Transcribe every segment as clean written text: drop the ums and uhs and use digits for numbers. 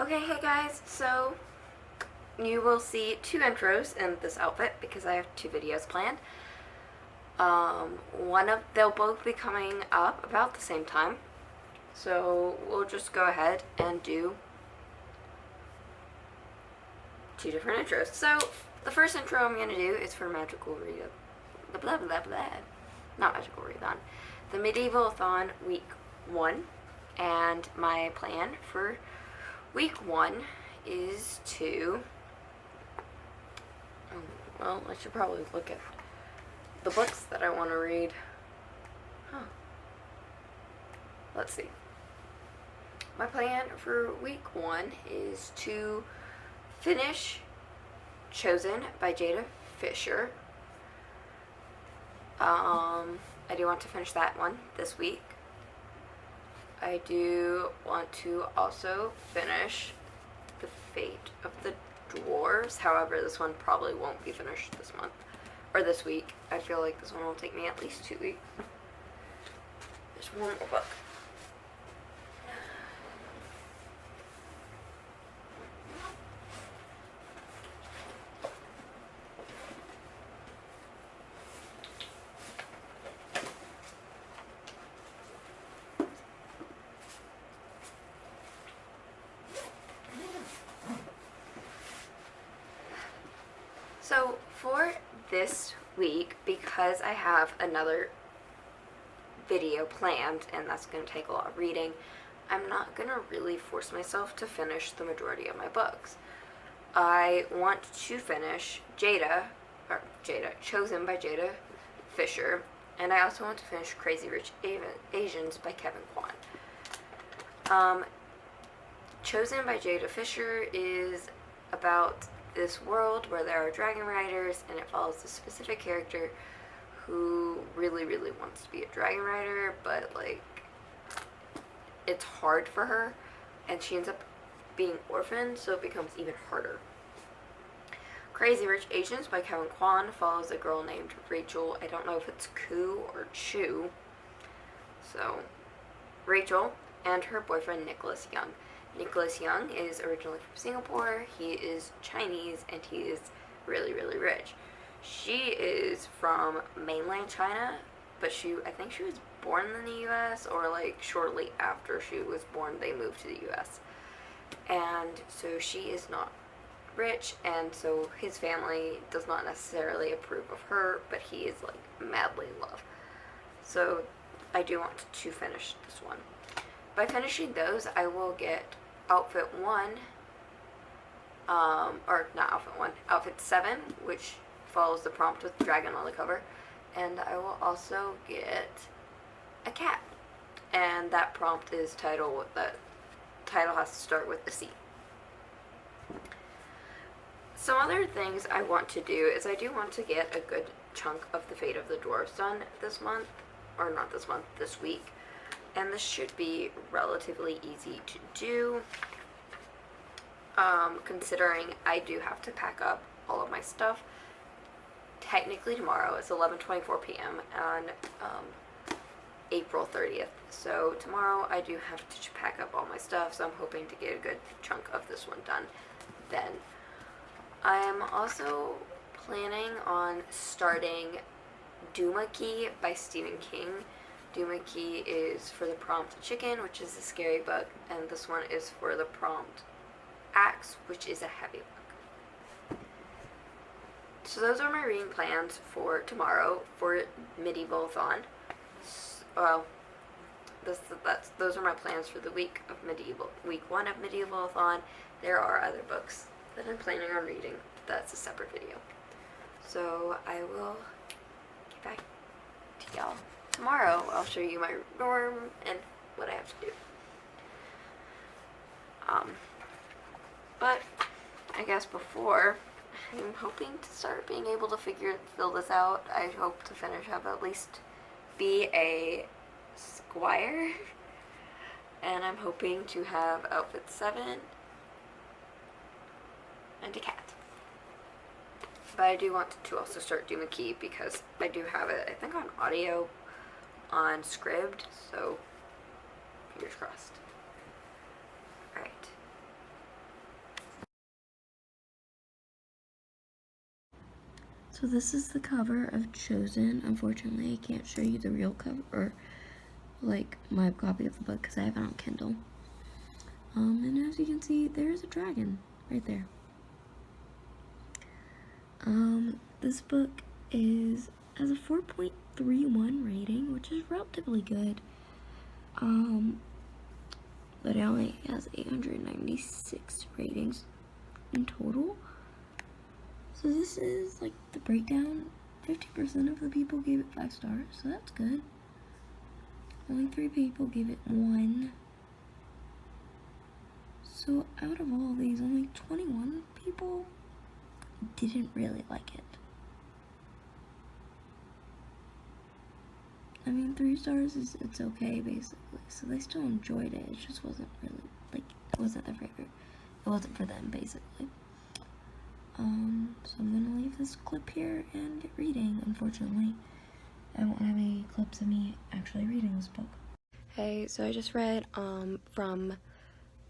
Okay, hey guys, so you will see two intros in this outfit because I have two videos planned. They'll both be coming up about the same time. So we'll just go ahead and do two different intros. So the first intro I'm going to do is for Magical Read, blah blah blah, not Magical Readathon, the Medieval-a-thon week 1, and my plan for week 1 is to, well, I should probably look at the books that I want to read. Let's see. My plan for week 1 is to finish Chosen by Jada Fisher. I do want to finish that one this week. I do want to also finish The Fate of the Dwarves. However, this one probably won't be finished this month or this week. I feel like this one will take me at least 2 weeks. There's one more book. So for this week, because I have another video planned and that's going to take a lot of reading, I'm not going to really force myself to finish the majority of my books. I want to finish Chosen by Jada Fisher, and I also want to finish Crazy Rich Asians by Kevin Kwan. Chosen by Jada Fisher is about this world where there are dragon riders, and it follows a specific character who really wants to be a dragon rider, but like it's hard for her, and she ends up being orphaned, so it becomes even harder. Crazy Rich Asians by Kevin Kwan follows a girl named Rachel. I don't know if it's Ku or Chu. So Rachel and her boyfriend Nicholas Young. Nicholas Young is originally from Singapore. He is Chinese and he is really rich. She is from mainland China, but I think she was born in the US, or like shortly after she was born they moved to the US. And so she is not rich, and so his family does not necessarily approve of her, but he is like madly in love. So I do want to finish this one. By finishing those, I will get outfit 1, or not outfit 1, outfit 7, which follows the prompt with dragon on the cover, and I will also get a cat, and that prompt is title. The title has to start with a C. Some other things I want to do is I do want to get a good chunk of The Fate of the Dwarves done this month, or not this month, this week. And this should be relatively easy to do, considering I do have to pack up all of my stuff. Technically tomorrow is 11:24 p.m. on April 30th. So tomorrow I do have to pack up all my stuff, so I'm hoping to get a good chunk of this one done then. I am also planning on starting Doomadgee by Stephen King. Doomadgee is for the prompt Chicken, which is a scary book, and this one is for the prompt Axe, which is a heavy book. So those are my reading plans for tomorrow for Medieval-a-thon. Well, those are my plans for the week 1 of Medieval-a-thon. There are other books that I'm planning on reading. That's a separate video. So I will get back to y'all tomorrow. I'll show you my dorm and what I have to do. But I guess before, I'm hoping to start being able to fill this out. I hope to at least be a squire, and I'm hoping to have outfit 7 and a cat. But I do want to also start Doomadgee because I do have it, I think, on audio on Scribd, so fingers crossed. Alright. So this is the cover of Chosen. Unfortunately, I can't show you the real cover, or like my copy of the book, because I have it on Kindle. And as you can see, there's a dragon right there. This book has a 4.31 rating, which is relatively good. But it only has 896 ratings in total. So this is like the breakdown. 50% of the people gave it 5 stars, so that's good. Only 3 people gave it 1. So out of all these, only 21 people didn't really like it. I mean, 3 stars it's okay basically. So they still enjoyed it. It just wasn't really, like, it wasn't their favorite. It wasn't for them basically. So I'm gonna leave this clip here and get reading. Unfortunately, I won't have any clips of me actually reading this book. Hey, so I just read from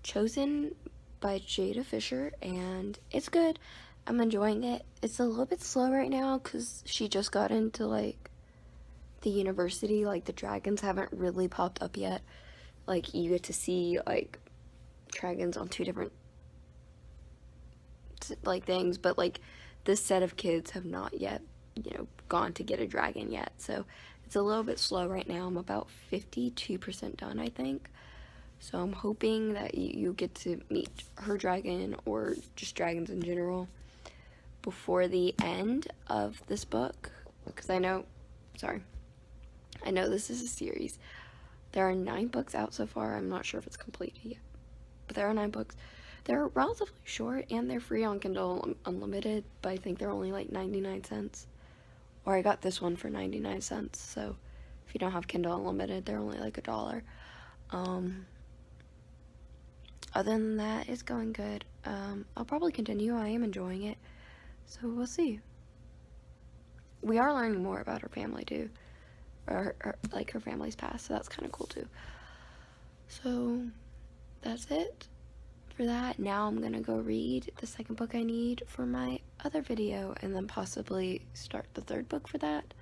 Chosen by Jada Fisher, and it's good. I'm enjoying it. It's a little bit slow right now because she just got into like the university. Like the dragons haven't really popped up yet. Like you get to see like dragons on 2 different like things, but like this set of kids have not yet, gone to get a dragon yet. So it's a little bit slow right now. I'm about 52% done, I think. So I'm hoping that you get to meet her dragon, or just dragons in general, before the end of this book. Because I know this is a series. There are 9 books out so far. I'm not sure if it's completed yet, but there are 9 books. They're relatively short, and they're free on Kindle Unlimited, but I think they're only like 99 cents. Or I got this one for 99 cents, so if you don't have Kindle Unlimited, they're only like $1. Other than that, it's going good. I'll probably continue. I am enjoying it, so we'll see. We are learning more about her family too, or like her family's past, so that's kind of cool too. So that's it for that. Now I'm gonna go read the second book I need for my other video, and then possibly start the 3rd book for that.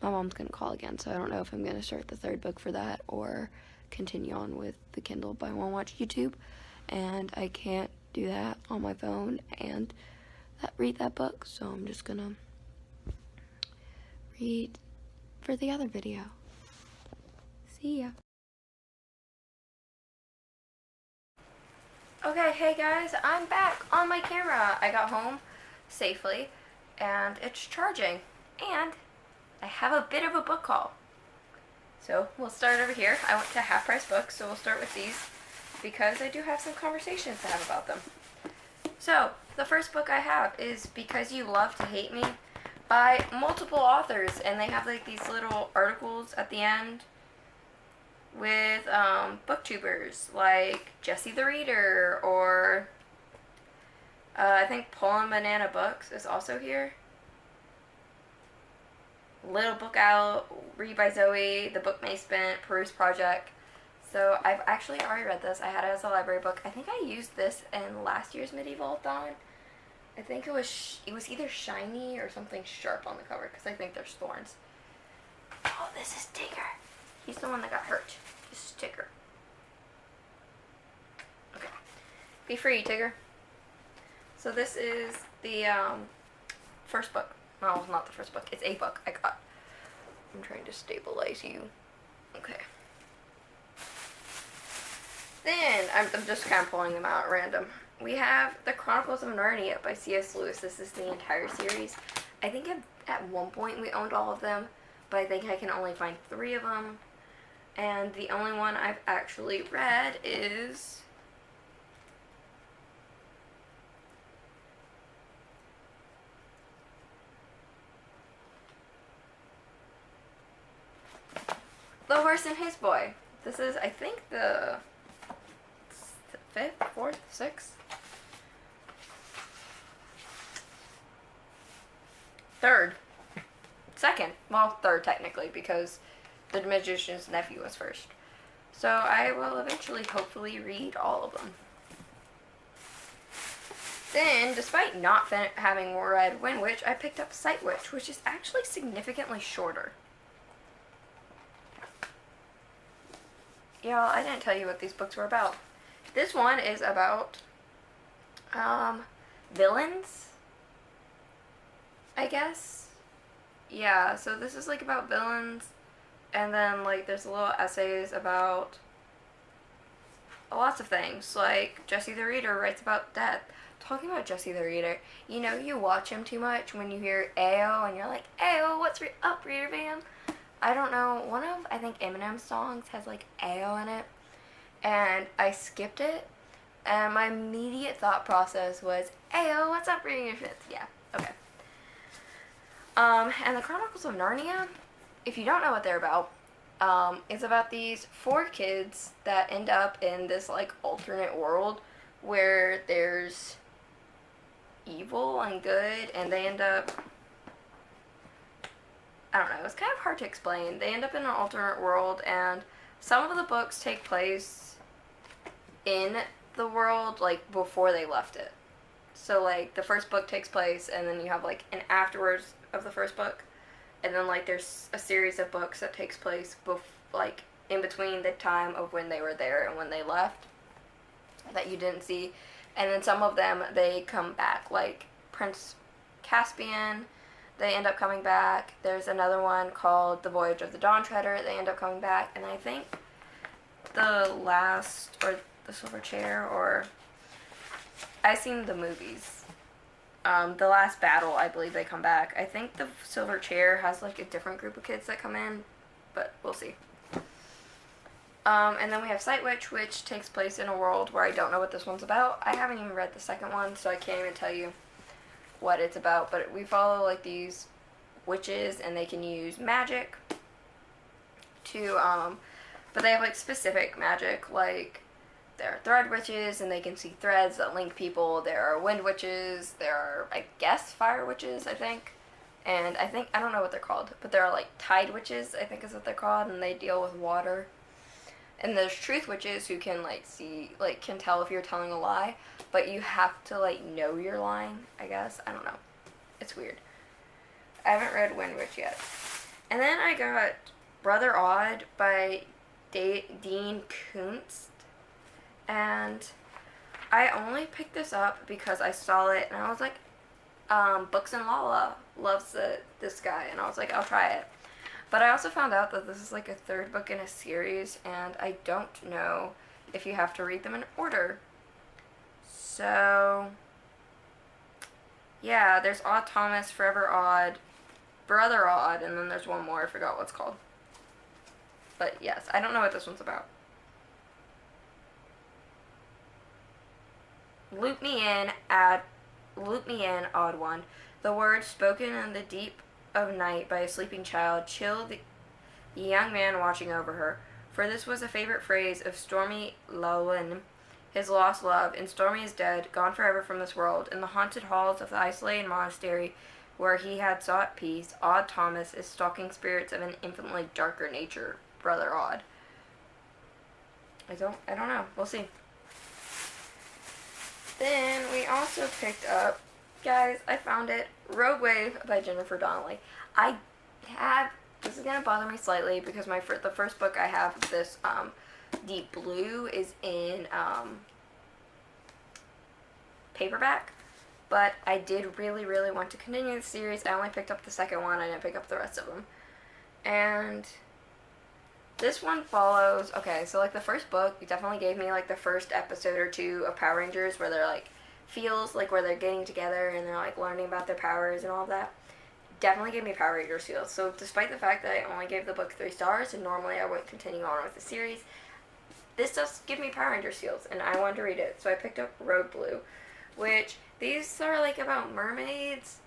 My mom's gonna call again, so I don't know if I'm gonna start the 3rd book for that or continue on with the Kindle, but I want to watch YouTube, and I can't do that on my phone and read that book, so I'm just gonna read for the other video. See ya. Okay, hey guys, I'm back on my camera. I got home safely, and it's charging, and I have a bit of a book haul. So we'll start over here. I went to Half Price Books, so we'll start with these because I do have some conversations to have about them. So the first book I have is Because You Love to Hate Me by multiple authors, and they have like these little articles at the end with booktubers like Jessie the Reader, or I think Paul and Banana Books is also here. Little Book Out, Read by Zoe, The Book May Spent, Peruse Project. So I've actually already read this. I had it as a library book. I think I used this in last year's Medieval-a-thon. I think it was either shiny or something sharp on the cover, because I think there's thorns. Oh, this is Tigger. He's the one that got hurt. This is Tigger. Okay. Be free, Tigger. So this is the first book. No, it's not the first book. It's a book I got. I'm trying to stabilize you. Okay. Then, I'm just kind of pulling them out at random. We have The Chronicles of Narnia by C.S. Lewis. This is the entire series. I think at one point we owned all of them, but I think I can only find 3 of them. And the only one I've actually read is The Horse and His Boy. This is, I think, the 5th, 4th, 6th? 3rd. 2nd. Well, 3rd technically, because The Magician's Nephew was first. So I will eventually, hopefully, read all of them. Then, despite not having read Wind Witch, I picked up Sight Witch, which is actually significantly shorter. Y'all, I didn't tell you what these books were about. This one is about villains, I guess. Yeah, so this is like about villains, and then like there's little essays about lots of things. Like Jesse the Reader writes about death. Talking about Jesse the Reader, you know you watch him too much when you hear Ayo and you're like, Ayo, what's up, Reader Van? I don't know, one of, I think, Eminem's songs has like Ayo in it, and I skipped it, and my immediate thought process was, Ayo, what's up, Reader Fans? Yeah, okay. And the Chronicles of Narnia, if you don't know what they're about, it's about these 4 kids that end up in this like alternate world where there's evil and good, and they end up, I don't know, it's kind of hard to explain. They end up in an alternate world, and some of the books take place in the world like before they left it. So like the first book takes place, and then you have like an afterwards of the first book, and then like there's a series of books that takes place like in between the time of when they were there and when they left that you didn't see. And then some of them, they come back, like Prince Caspian, they end up coming back. There's another one called The Voyage of the Dawn Treader, they end up coming back. And I think the last, or the Silver Chair, or I've seen the movies. The Last Battle, I believe they come back. I think the Silver Chair has like a different group of kids that come in, but we'll see. And then we have Sight Witch, which takes place in a world where I don't know what this one's about. I haven't even read the second one, so I can't even tell you what it's about. But we follow like these witches, and they can use magic to, but they have like specific magic, like there are thread witches, and they can see threads that link people. There are wind witches. There are, I guess, fire witches, I think. And I don't know what they're called, but there are like tide witches, I think is what they're called, and they deal with water. And there's truth witches who can like see, like can tell if you're telling a lie, but you have to like know you're lying, I guess. I don't know. It's weird. I haven't read Wind Witch yet. And then I got Brother Odd by Dean Koontz. And I only picked this up because I saw it and I was like, Books and Lala loves this guy, and I was like, I'll try it. But I also found out that this is like a 3rd book in a series, and I don't know if you have to read them in order. So, yeah, there's Odd Thomas, Forever Odd, Brother Odd, and then there's one more, I forgot what it's called. But yes, I don't know what this one's about. Loop me in, odd one. The words spoken in the deep of night by a sleeping child chilled the young man watching over her. For this was a favorite phrase of Stormy Llewellyn, his lost love, and Stormy is dead, gone forever from this world. In the haunted halls of the isolated monastery where he had sought peace, Odd Thomas is stalking spirits of an infinitely darker nature. Brother Odd. I don't know. We'll see. Then we also picked up, guys, I found it, Rogue Wave by Jennifer Donnelly. This is going to bother me slightly because the first book I have, this Deep Blue, is in paperback. But I did really, really want to continue the series. I only picked up the second one. I didn't pick up the rest of them. And this one follows, okay, so like the first book, it definitely gave me like the first episode or 2 of Power Rangers where they're like, feels like where they're getting together and they're like learning about their powers and all of that. Definitely gave me Power Rangers feels. So despite the fact that I only gave the book 3 stars, and normally I wouldn't continue on with the series, this does give me Power Rangers feels, and I wanted to read it. So I picked up Rogue Blue, which these are like about mermaids,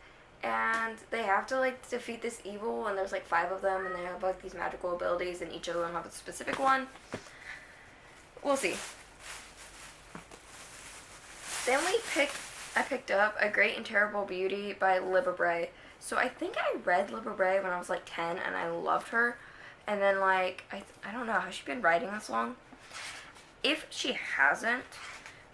and they have to like defeat this evil, and there's like 5 of them, and they have like these magical abilities, and each of them have a specific one. We'll see. Then I picked up A Great and Terrible Beauty by Libba Bray. So I think I read Libba Bray when I was like 10, and I loved her. And then like, I don't know, has she been writing this long? If she hasn't,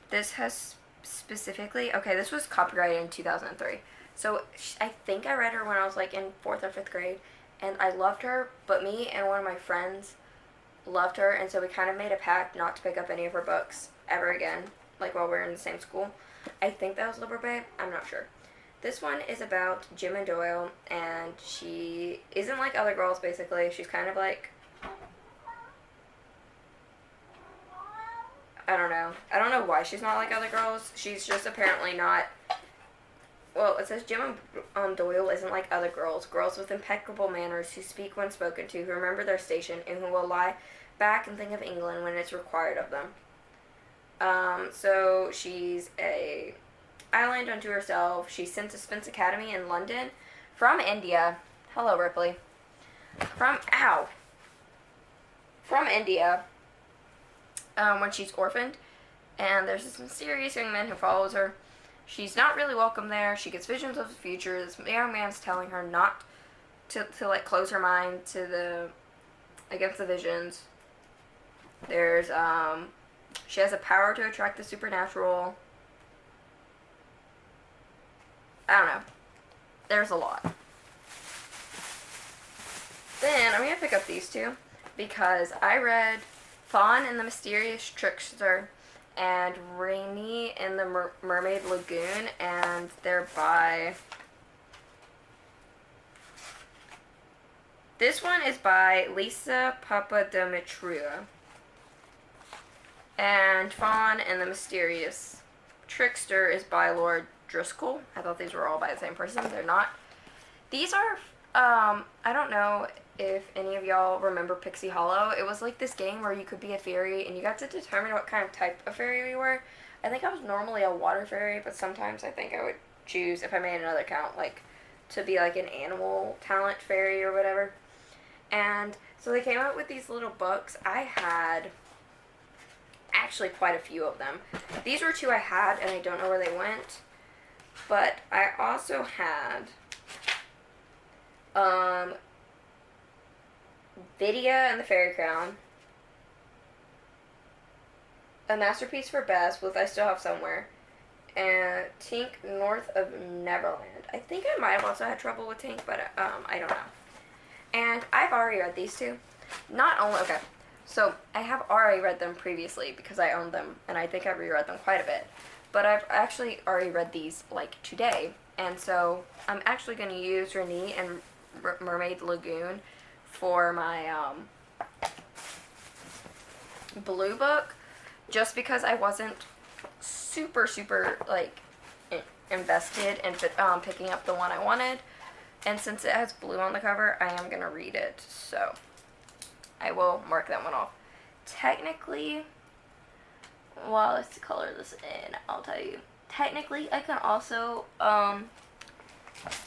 this has specifically, okay, this was copyrighted in 2003. So I think I read her when I was like in 4th or 5th grade, and I loved her, but me and one of my friends loved her, and so we kind of made a pact not to pick up any of her books ever again, like while we were in the same school. I think that was Liberal Babe, I'm not sure. This one is about Jim and Doyle, and she isn't like other girls, basically. She's kind of like, I don't know. I don't know why she's not like other girls. She's just apparently not. Well, it says Jim Doyle isn't like other girls. Girls with impeccable manners who speak when spoken to, who remember their station, and who will lie back and think of England when it's required of them. So she's a island unto herself. She's sent to Spence Academy in London from India. Hello, Ripley. From India. When she's orphaned, and there's this mysterious young man who follows her. She's not really welcome there. She gets visions of the future. This young man's telling her not to like close her mind to against the visions. There's she has a power to attract the supernatural. I don't know. There's a lot. Then I'm gonna pick up these two because I read Fawn and the Mysterious Trickster and Rainy in the Mermaid Lagoon, and they're by... This one is by Lisa Papadimitriou. And Fawn and the Mysterious Trickster is by Laura Driscoll. I thought these were all by the same person. They're not. These are, I don't know if any of y'all remember Pixie Hollow. It was like this game where you could be a fairy and you got to determine what kind of type of fairy you were. I think I was normally a water fairy, but sometimes I think I would choose, if I made another account, like to be like an animal talent fairy or whatever. And so they came out with these little books. I had actually quite a few of them. These were two I had, and I don't know where they went. But I also had Vidya and the Fairy Crown, A Masterpiece for Bess, which I still have somewhere, and Tink North of Neverland. I think I might have also had trouble with Tink, but I don't know. And I've already read these two. Not only, okay, so I have already read them previously because I owned them, and I think I've reread them quite a bit. But I've actually already read these, like, today, and so I'm actually going to use Renee and Mermaid Lagoon for my blue book, just because I wasn't super, like, invested in picking up the one I wanted, and since it has blue on the cover, I am going to read it, so I will mark that one off. Technically, well, let's color this in, I'll tell you. Technically, I can also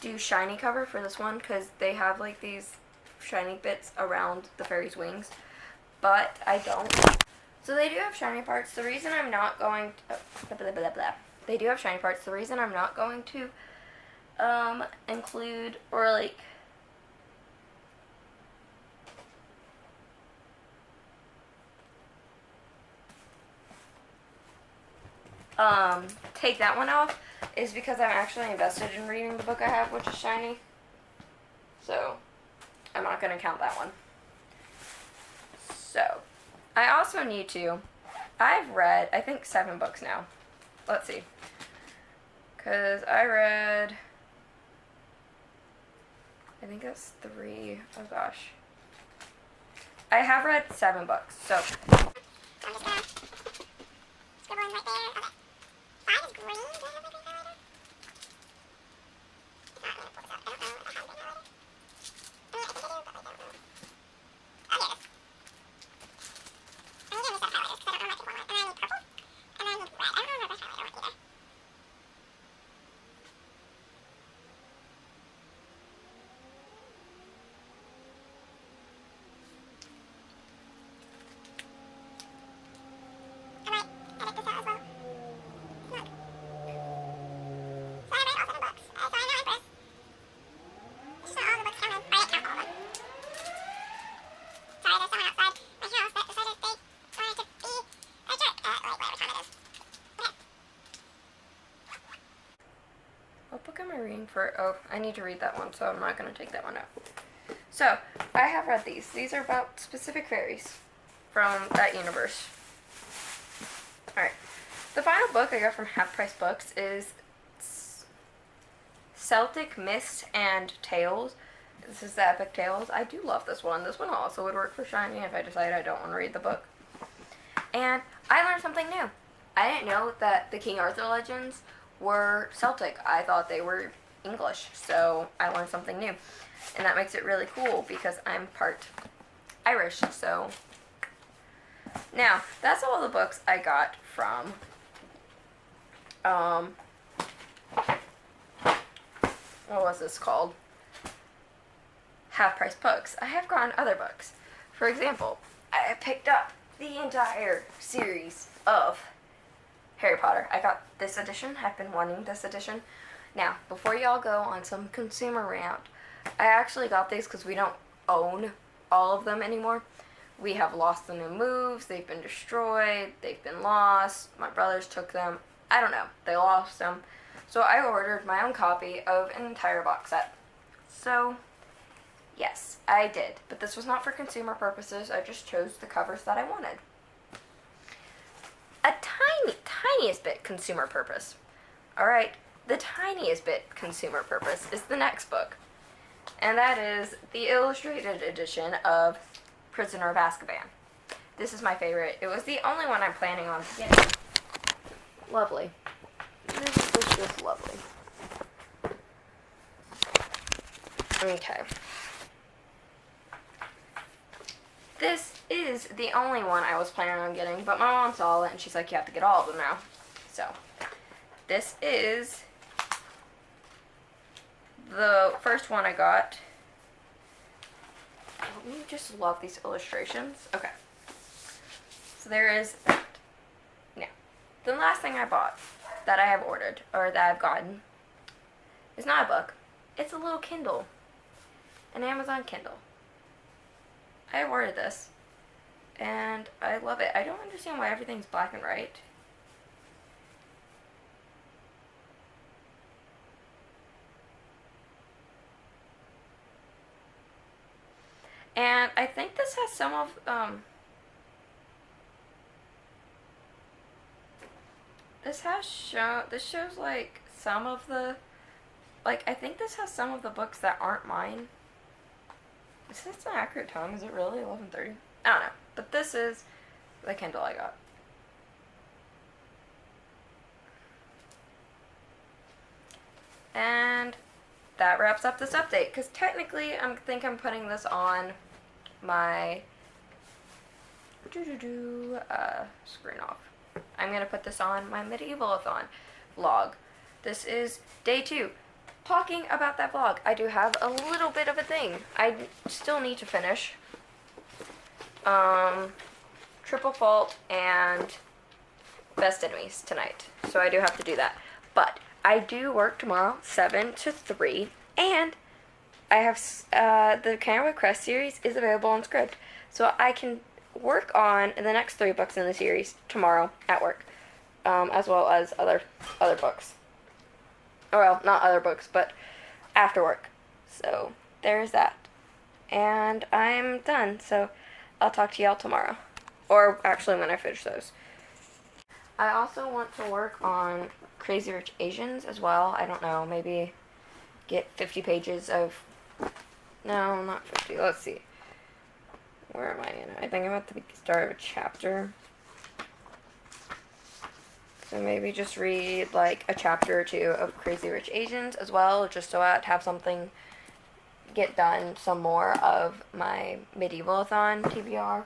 do shiny cover for this one, because they have, like, these shiny bits around the fairy's wings, but I don't. So they do have shiny parts. The reason I'm not going to, they do have shiny parts. The reason I'm not going to include, or like, take that one off is because I'm actually invested in reading the book I have, which is shiny. So I'm not going to count that one. So I also need to, I've read, I think 7 books now. Let's see. Because I read, I think that's 3, oh gosh. I have read 7 books, so. I'm just gonna scribble in right there. Okay. 5 is green. Do I have anything highlighted? If not, I'm gonna pull this up. I don't know if I have anything highlighted. I think I do, but I don't know. Oh, yeah, I'm gonna use that highlighter because I don't know what I want. And I need purple. And I need red. I don't know what highlighter I want either. I might edit this out as well. am I reading for? Oh, I need to read that one, so I'm not going to take that one out. So, I have read these. These are about specific fairies from that universe. Alright. The final book I got from Half Price Books is Celtic Mist and Tales. This is the Epic Tales. I do love this one. This one also would work for Shiny if I decide I don't want to read the book. And I learned something new. I didn't know that the King Arthur legends were Celtic. I thought they were English. So I learned something new. And that makes it really cool because I'm part Irish. So now, that's all the books I got from what was this called? Half Price Books. I have gotten other books. For example, I picked up the entire series of Harry Potter. I got this edition. I've been wanting this edition. Now, before y'all go on some consumer rant, I actually got these because we don't own all of them anymore. We have lost them in moves. They've been destroyed. They've been lost. My brothers took them. I don't know. They lost them. So I ordered my own copy of an entire box set. So, yes, I did. But this was not for consumer purposes. I just chose the covers that I wanted. A tiniest bit consumer purpose. Alright, the tiniest bit consumer purpose is the next book. And that is the illustrated edition of Prisoner of Azkaban. This is my favorite. It was the only one I'm planning on getting. Lovely. This is just lovely. Okay. This is the only one I was planning on getting, but my mom saw it and she's like, you have to get all of them now. So, this is the first one I got. You just love these illustrations. Okay. So there is that. Now, the last thing I bought that I have ordered, or that I've gotten, is not a book. It's a little Kindle. An Amazon Kindle. I ordered this, and I love it. I don't understand why everything's black and white. And I think this has some of, this shows like some of the, like, I think this has some of the books that aren't mine. Is this an accurate time? Is it really 11:30? I don't know. But this is the Kindle I got. And that wraps up this update, because technically I think I'm putting this on my screen off. I'm going to put this on my Medieval-a-thon vlog. This is day 2. Talking about that vlog, I do have a little bit of a thing. I still need to finish Triple Fault and Best Enemies tonight. So I do have to do that. But I do work tomorrow, 7 to 3, and I have the Canterwood Crest series is available on Scribd. So I can work on the next 3 books in the series tomorrow at work, as well as other books. Well, not other books, but after work. So there's that. And I'm done, so I'll talk to y'all tomorrow. Or actually when I finish those. I also want to work on Crazy Rich Asians as well. I don't know, maybe get 50 pages of... No, not 50. Let's see. Where am I in? I think I'm at the start of a chapter. So maybe just read like a chapter or 2 of Crazy Rich Asians as well, just so I'd have something, get done some more of my Medieval-a-thon TBR.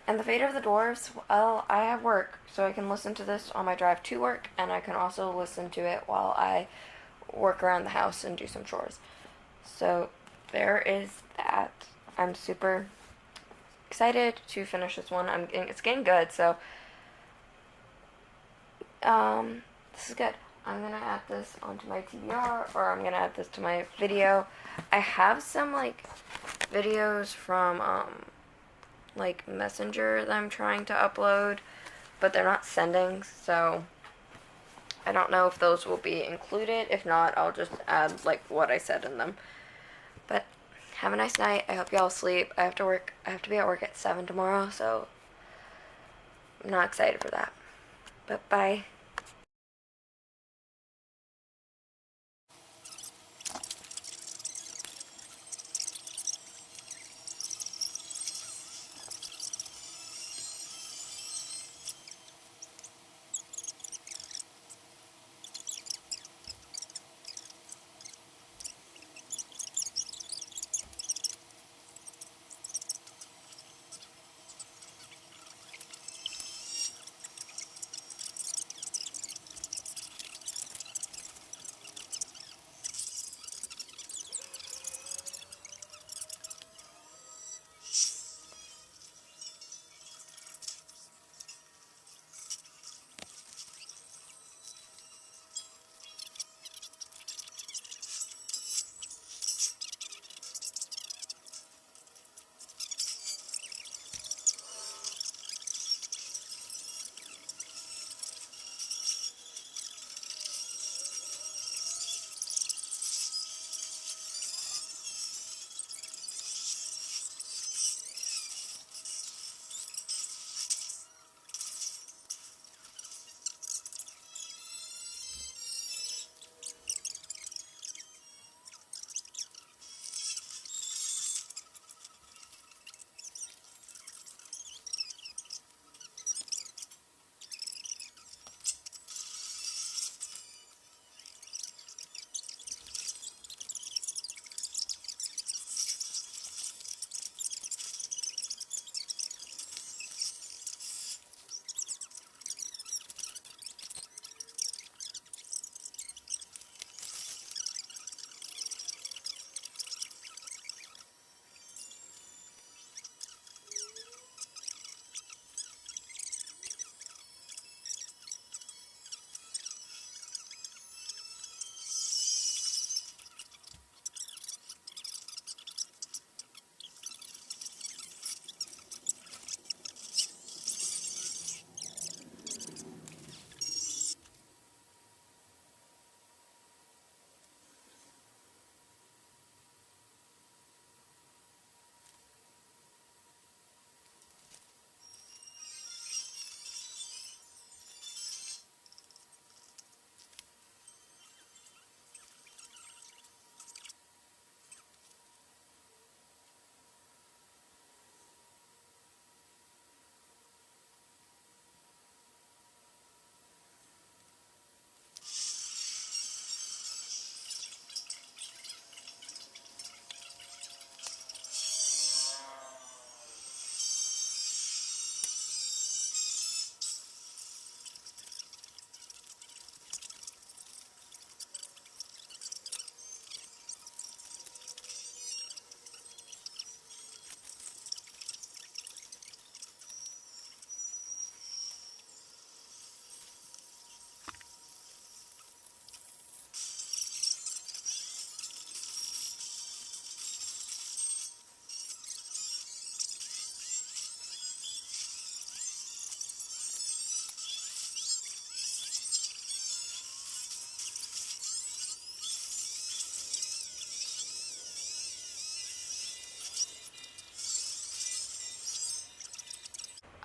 And The Fate of the Dwarves, well, I have work, so I can listen to this on my drive to work, and I can also listen to it while I work around the house and do some chores. So there is that. I'm super excited to finish this one. It's getting good, so this is good. I'm gonna add this onto my TBR, or I'm gonna add this to my video. I have some like videos from like Messenger that I'm trying to upload, but they're not sending, so I don't know if those will be included. If not, I'll just add like what I said in them. But have a nice night. I hope y'all sleep. I have to work. I have to be at work at 7 tomorrow, so I'm not excited for that. But bye.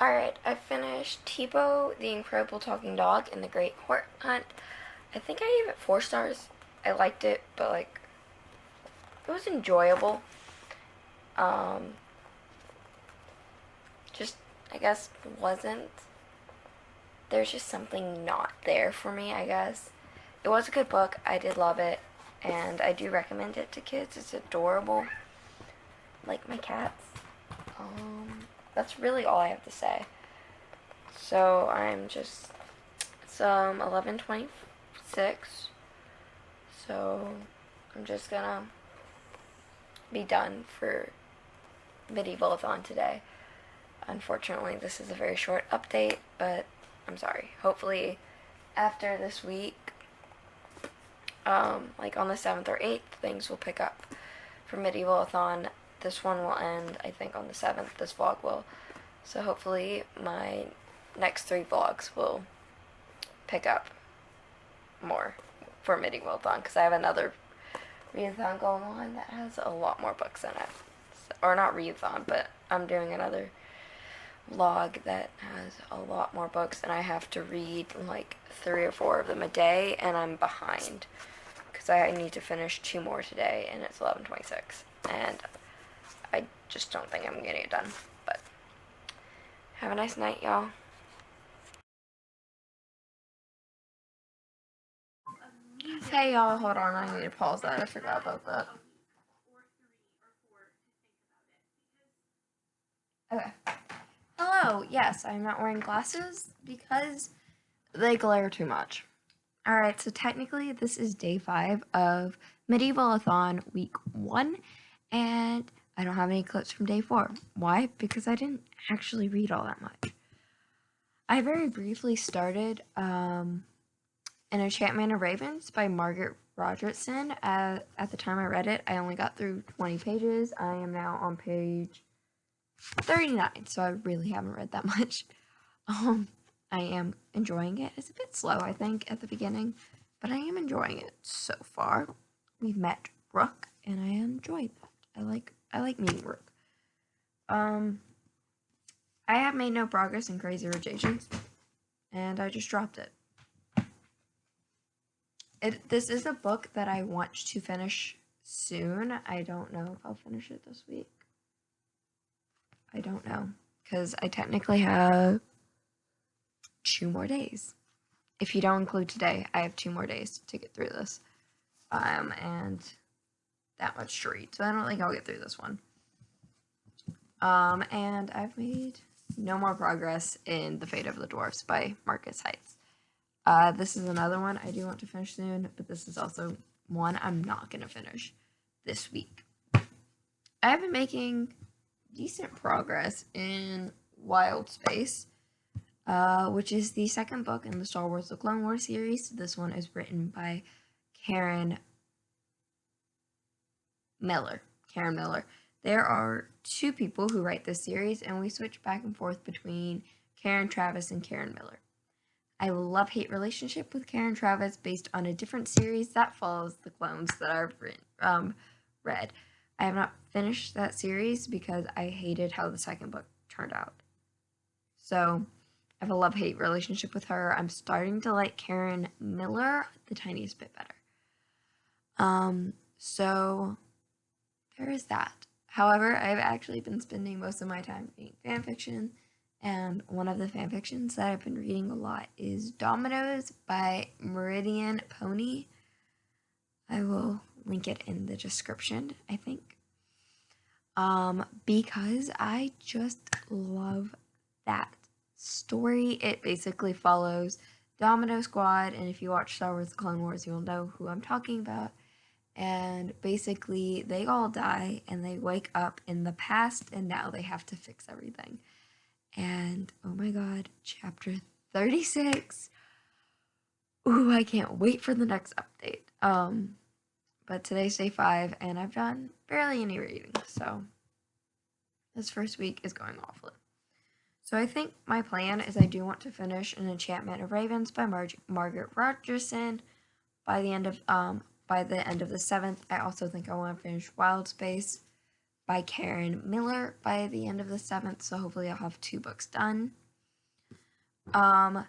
Alright, I finished Tipo, the Incredible Talking Dog, and the Great Horse Hunt. I think I gave it 4 stars. I liked it, but like, it was enjoyable. Um, just, I guess, wasn't. There's just something not there for me, I guess. It was a good book. I did love it, and I do recommend it to kids. It's adorable. Like my cats. That's really all I have to say. So it's 11:26. So I'm just gonna be done for Medieval-a-thon today. Unfortunately, this is a very short update, but I'm sorry. Hopefully, after this week, like on the 7th or 8th, things will pick up for Medieval-a-thon. This one will end, I think, on the 7th. This vlog will. So hopefully my next 3 vlogs will pick up more for Medieval-a-thon because I have another readathon going on that has a lot more books in it. Or not readathon, but I'm doing another log that has a lot more books, and I have to read like 3 or 4 of them a day, and I'm behind because I need to finish 2 more today, and it's 11:26, and I just don't think I'm getting it done. But have a nice night, y'all. Hey, y'all, hold on. I need to pause that. I forgot about that. Okay. Hello. Yes, I'm not wearing glasses because they glare too much. Alright, so technically this is day 5 of Medieval-a-thon week 1, and I don't have any clips from day 4. Why? Because I didn't actually read all that much. I very briefly started An Enchantment of Ravens by Margaret Rogerson. At the time I read it, I only got through 20 pages. I am now on page 39, so I really haven't read that much. I am enjoying it. It's a bit slow, I think, at the beginning, but I am enjoying it so far. We've met Rook, and I enjoy that. I like meeting Rook. I have made no progress in Crazy Rich Asians, and I just dropped it. This is a book that I want to finish soon. I don't know if I'll finish it this week. I don't know, because I technically have 2 more days. If you don't include today, I have 2 more days to get through this. And that much to read. So I don't think I'll get through this one. And I've made no more progress in The Fate of the Dwarfs by Marcus Heights. This is another one I do want to finish soon, but this is also one I'm not going to finish this week. I have been making decent progress in Wild Space, which is the second book in the Star Wars The Clone Wars series. This one is written by Karen Miller. There are 2 people who write this series, and we switch back and forth between Karen Traviss and Karen Miller. I love-hate relationship with Karen Traviss based on a different series that follows the clones that I've read. I have not finished that series because I hated how the second book turned out. So I have a love-hate relationship with her. I'm starting to like Karen Miller the tiniest bit better. So there is that. However, I've actually been spending most of my time reading fanfiction, and one of the fanfictions that I've been reading a lot is Dominoes by Meridian Pony. I will link it in the description, I think. Because I just love that story. It basically follows Domino Squad, and if you watch Star Wars The Clone Wars, you'll know who I'm talking about. And basically, they all die, and they wake up in the past, and now they have to fix everything. And, oh my god, chapter 36. Ooh, I can't wait for the next update. But today's day 5, and I've done barely any reading, so this first week is going awfully. So I think my plan is I do want to finish An Enchantment of Ravens by Margaret Rogerson by the end of the 7th. I also think I want to finish Wild Space by Karen Miller by the end of the 7th, so hopefully I'll have 2 books done. And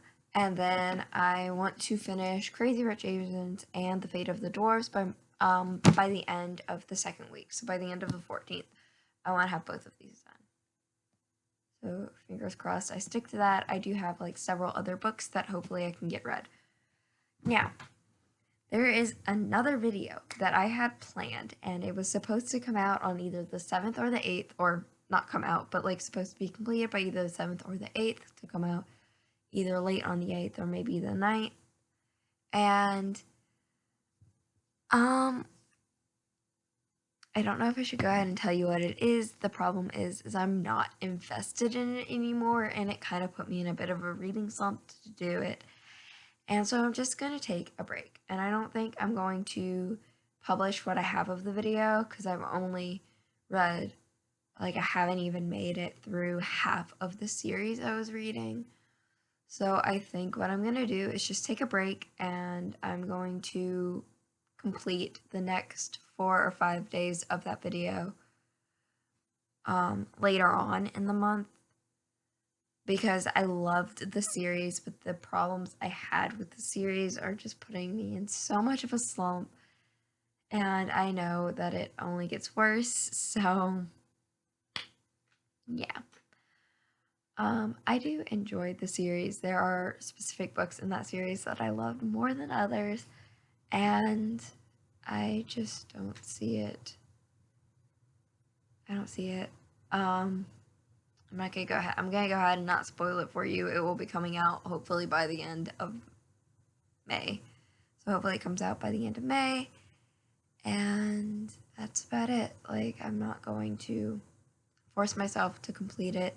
then I want to finish Crazy Rich Asians and The Fate of the Dwarves by the end of the 2nd week. So by the end of the 14th, I want to have both of these done. So fingers crossed I stick to that. I do have like several other books that hopefully I can get read. Now, there is another video that I had planned, and it was supposed to come out on either the 7th or the 8th, or not come out, but like supposed to be completed by either the 7th or the 8th to come out either late on the 8th or maybe the 9th. And I don't know if I should go ahead and tell you what it is. The problem is I'm not invested in it anymore, and it kind of put me in a bit of a reading slump to do it. And so I'm just going to take a break. And I don't think I'm going to publish what I have of the video because I've only read, like I haven't even made it through half of the series I was reading. So I think what I'm going to do is just take a break, and I'm going to complete the next 4 or 5 days of that video later on in the month, because I loved the series, but the problems I had with the series are just putting me in so much of a slump, and I know that it only gets worse, so yeah. I do enjoy the series. There are specific books in that series that I loved more than others, and I just don't see it. I don't see it. I'm not gonna go ahead. I'm gonna go ahead and not spoil it for you. It will be coming out hopefully by the end of May. So hopefully it comes out by the end of May, and that's about it. Like, I'm not going to force myself to complete it,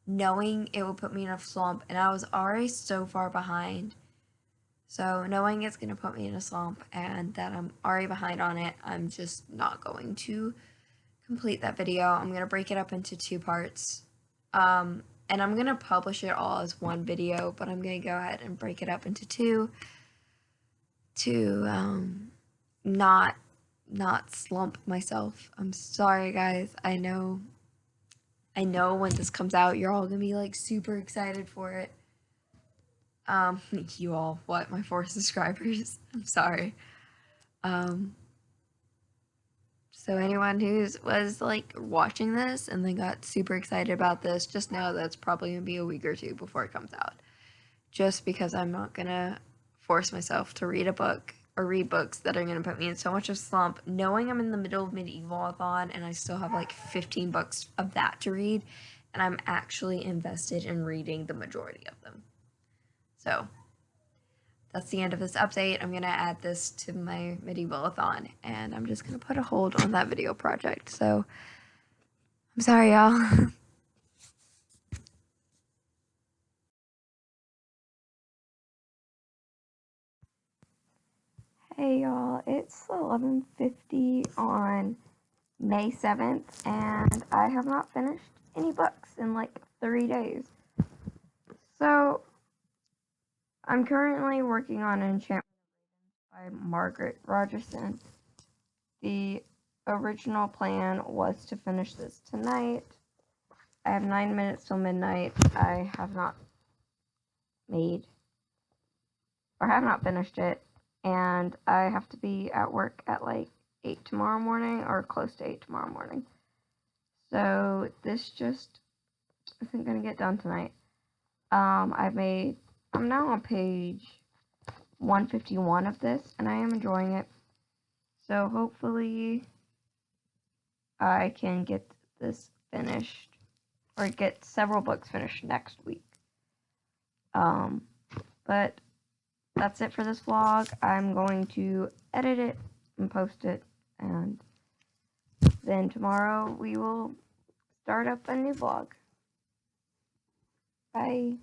knowing it will put me in a slump, and I was already so far behind. So knowing it's going to put me in a slump and that I'm already behind on it, I'm just not going to complete that video. I'm going to break it up into 2 parts. And I'm going to publish it all as one video, but I'm going to go ahead and break it up into 2 to not slump myself. I'm sorry, guys. I know when this comes out, you're all going to be like super excited for it. You all, what, my 4 subscribers? I'm sorry. So anyone who was like watching this and then got super excited about this, just know that it's probably gonna be a week or 2 before it comes out. Just because I'm not gonna force myself to read a book or read books that are gonna put me in so much of a slump, knowing I'm in the middle of Medieval-a-thon and I still have like 15 books of that to read, and I'm actually invested in reading the majority of them. So that's the end of this update. I'm going to add this to my Medieval-a-thon, and I'm just going to put a hold on that video project. So I'm sorry, y'all. Hey, y'all. It's 11:50 on May 7th, and I have not finished any books in like 3 days. So I'm currently working on Enchantment by Margaret Rogerson. The original plan was to finish this tonight. I have 9 minutes till midnight. I have not finished it, and I have to be at work at like 8 tomorrow morning, or close to 8 tomorrow morning. So this just isn't gonna get done tonight. I'm now on page 151 of this, and I am enjoying it. So hopefully I can get this finished, or get several books finished next week. But that's it for this vlog. I'm going to edit it and post it, and then tomorrow we will start up a new vlog. Bye.